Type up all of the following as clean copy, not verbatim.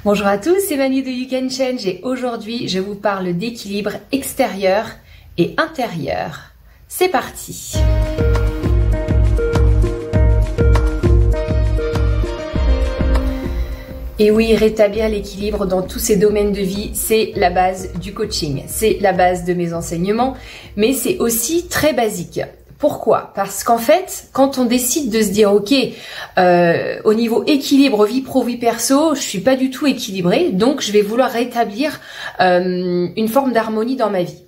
Bonjour à tous, c'est Manu de You Can Change et aujourd'hui je vous parle d'équilibre extérieur et intérieur. C'est parti! Et oui, rétablir l'équilibre dans tous ces domaines de vie, c'est la base du coaching, c'est la base de mes enseignements, mais c'est aussi très basique. Pourquoi? Parce qu'en fait, quand on décide de se dire ok, au niveau équilibre vie pro vie perso, je suis pas du tout équilibrée, donc je vais vouloir rétablir une forme d'harmonie dans ma vie.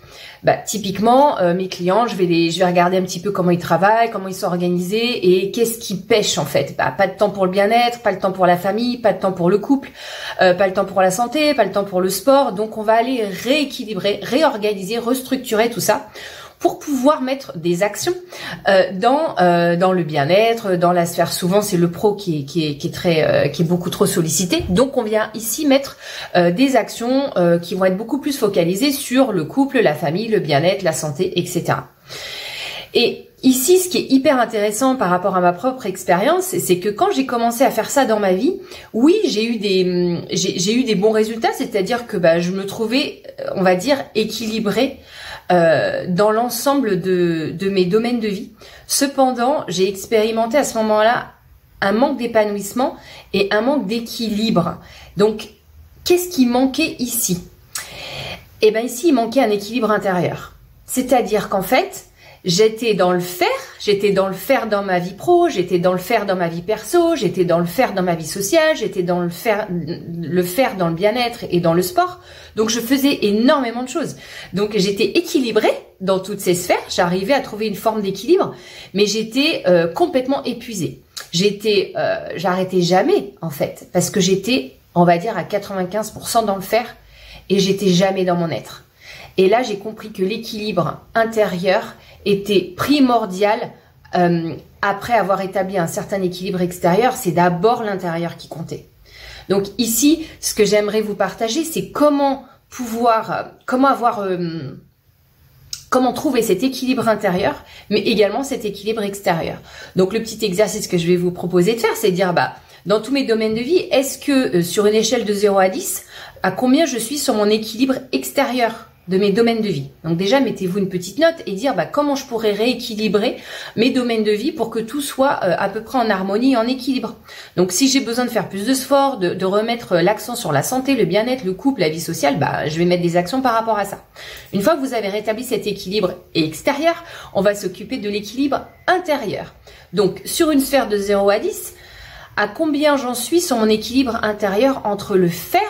Typiquement, mes clients, je vais regarder un petit peu comment ils travaillent, comment ils sont organisés et qu'est-ce qui pêche en fait. Pas de temps pour le bien-être, pas le temps pour la famille, pas de temps pour le couple, pas le temps pour la santé, pas le temps pour le sport. Donc on va aller rééquilibrer, réorganiser, restructurer tout ça pour pouvoir mettre des actions dans le bien-être, dans la sphère. Souvent c'est le pro qui est beaucoup trop sollicité. Donc on vient ici mettre des actions qui vont être beaucoup plus focalisées sur le couple, la famille, le bien-être, la santé, etc. Et ici, ce qui est hyper intéressant par rapport à ma propre expérience, c'est que quand j'ai commencé à faire ça dans ma vie, oui, j'ai eu des bons résultats, c'est-à-dire que je me trouvais, on va dire, équilibrée dans l'ensemble de mes domaines de vie. Cependant, j'ai expérimenté à ce moment-là un manque d'épanouissement et un manque d'équilibre. Donc, qu'est-ce qui manquait ici? Eh bien, ici, il manquait un équilibre intérieur. C'est-à-dire qu'en fait, j'étais dans le faire dans ma vie pro, j'étais dans le faire dans ma vie perso, j'étais dans le faire dans ma vie sociale, j'étais dans le faire dans le bien-être et dans le sport. Donc je faisais énormément de choses. Donc j'étais équilibrée dans toutes ces sphères, j'arrivais à trouver une forme d'équilibre, mais j'étais complètement épuisée. J'arrêtais jamais en fait, parce que j'étais, on va dire, à 95% dans le faire et j'étais jamais dans mon être. Et là, j'ai compris que l'équilibre intérieur était primordial après avoir établi un certain équilibre extérieur. C'est d'abord l'intérieur qui comptait. Donc ici, ce que j'aimerais vous partager, c'est comment trouver cet équilibre intérieur, mais également cet équilibre extérieur. Donc le petit exercice que je vais vous proposer de faire, c'est de dire dans tous mes domaines de vie, est-ce que sur une échelle de 0 à 10, à combien je suis sur mon équilibre extérieur de mes domaines de vie. Donc déjà, mettez-vous une petite note et dire comment je pourrais rééquilibrer mes domaines de vie pour que tout soit à peu près en harmonie et en équilibre. Donc si j'ai besoin de faire plus de sport, de remettre l'accent sur la santé, le bien-être, le couple, la vie sociale, je vais mettre des actions par rapport à ça. Une fois que vous avez rétabli cet équilibre extérieur, on va s'occuper de l'équilibre intérieur. Donc sur une sphère de 0 à 10, à combien j'en suis sur mon équilibre intérieur entre le faire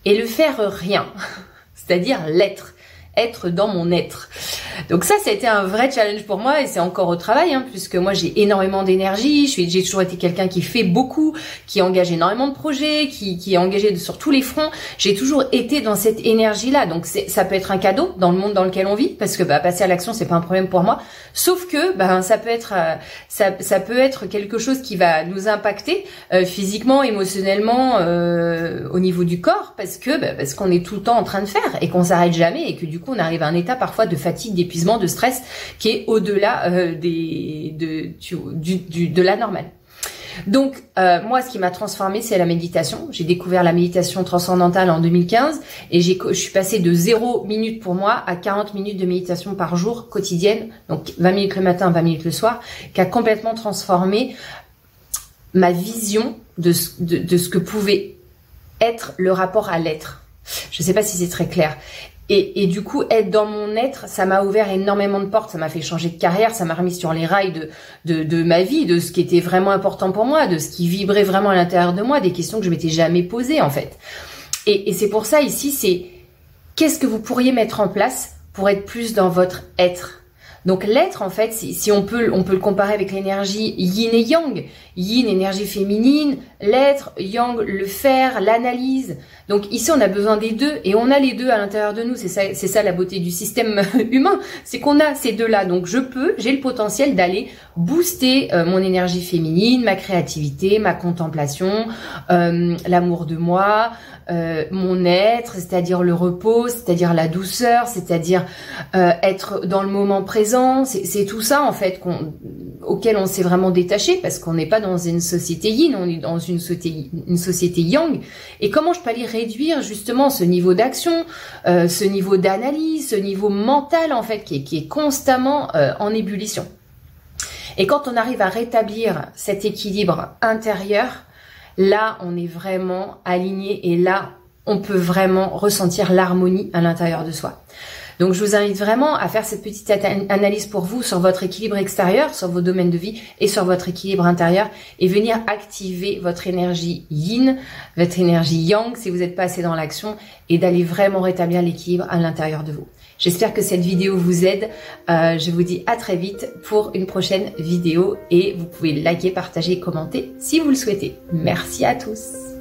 et le faire rien? C'est-à-dire être dans mon être. Donc ça a été un vrai challenge pour moi et c'est encore au travail, puisque moi j'ai énormément d'énergie, j'ai toujours été quelqu'un qui fait beaucoup, qui engage énormément de projets, qui est engagé sur tous les fronts. J'ai toujours été dans cette énergie-là. Donc ça peut être un cadeau dans le monde dans lequel on vit, parce que passer à l'action c'est pas un problème pour moi. Sauf que ça peut être quelque chose qui va nous impacter physiquement, émotionnellement, au niveau du corps, parce qu'on est tout le temps en train de faire et qu'on s'arrête jamais et que du coup on arrive à un état parfois de fatigue, d'épuisement, de stress qui est au-delà de la normale. Donc moi, ce qui m'a transformée, c'est la méditation. J'ai découvert la méditation transcendantale en 2015 et je suis passée de 0 minutes pour moi à 40 minutes de méditation par jour quotidienne, donc 20 minutes le matin, 20 minutes le soir, qui a complètement transformé ma vision de ce que pouvait être le rapport à l'être. Je ne sais pas si c'est très clair. Et du coup, être dans mon être, ça m'a ouvert énormément de portes, ça m'a fait changer de carrière, ça m'a remis sur les rails de ma vie, de ce qui était vraiment important pour moi, de ce qui vibrait vraiment à l'intérieur de moi, des questions que je m'étais jamais posées en fait. Et c'est pour ça ici, c'est qu'est-ce que vous pourriez mettre en place pour être plus dans votre être? Donc l'être, en fait, si on peut le comparer avec l'énergie yin et yang. Yin, énergie féminine, l'être, yang, le faire, l'analyse. Donc ici, on a besoin des deux et on a les deux à l'intérieur de nous. C'est ça la beauté du système humain, c'est qu'on a ces deux-là. Donc j'ai le potentiel d'aller booster mon énergie féminine, ma créativité, ma contemplation, l'amour de moi, mon être, c'est-à-dire le repos, c'est-à-dire la douceur, c'est-à-dire être dans le moment présent, apaisant, c'est tout ça en fait auquel on s'est vraiment détaché parce qu'on n'est pas dans une société yin, on est dans une société yang. Et comment je peux aller réduire justement ce niveau d'action, ce niveau d'analyse, ce niveau mental en fait qui est constamment en ébullition. Et quand on arrive à rétablir cet équilibre intérieur, là on est vraiment aligné et là on peut vraiment ressentir l'harmonie à l'intérieur de soi. Donc je vous invite vraiment à faire cette petite analyse pour vous sur votre équilibre extérieur, sur vos domaines de vie et sur votre équilibre intérieur et venir activer votre énergie yin, votre énergie yang si vous n'êtes pas assez dans l'action et d'aller vraiment rétablir l'équilibre à l'intérieur de vous. J'espère que cette vidéo vous aide. Je vous dis à très vite pour une prochaine vidéo et vous pouvez liker, partager et commenter si vous le souhaitez. Merci à tous.